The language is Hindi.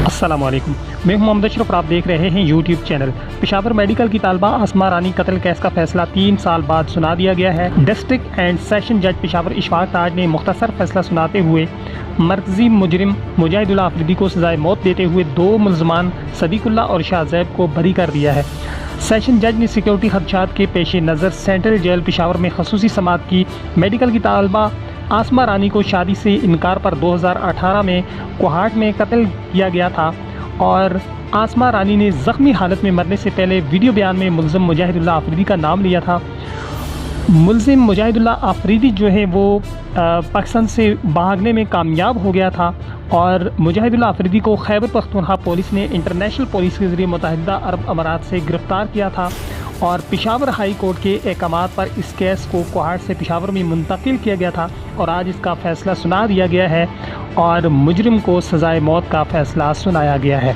अस्सलाम वालेकुम। मैं हूं मोहम्मद अशरफ और आप देख रहे हैं यूट्यूब चैनल। पेशावर मेडिकल की तालबा आसमा रानी कत्ल केस का फैसला 3 साल बाद सुना दिया गया है। डिस्ट्रिक्ट एंड सेशन जज पेशावर इशफाक ताज ने मुख्तसर फैसला सुनाते हुए मरकजी मुजरिम मुजाहिदुल्लाह अफरीदी को सजाए मौत देते हुए 2 मुल्ज़मान सदीकुल्लाह और शाहज़ैब को बरी कर दिया है। सेशन जज ने सिक्योरिटी खदशात के पेश नज़र सेंट्रल जेल पेशावर में खसूसी समात की मेडिकल की तालबा आसमा रानी को शादी से इनकार पर 2018 में कोहाट में कत्ल किया गया था और आसमा रानी ने ज़ख्मी हालत में मरने से पहले वीडियो बयान में मुल्ज़िम मुजाहिदुल्लाह अफरीदी का नाम लिया था। मुल्ज़िम मुजाहिदुल्लाह अफरीदी जो है वो पाकिस्तान से भागने में कामयाब हो गया था और मुजाहिदुल्लाह अफरीदी को खैबर पख्तूनख्वा पुलिस ने इंटरनेशनल पुलिस के ज़रिए मुत्तहिदा अरब अमारात से गिरफ़्तार किया था और पेशावर हाई कोर्ट के अहकामात पर इस केस को कोहाट से पेशावर में मुंतकिल किया गया था और आज इसका फ़ैसला सुना दिया गया है और मुजरिम को सज़ाए मौत का फ़ैसला सुनाया गया है।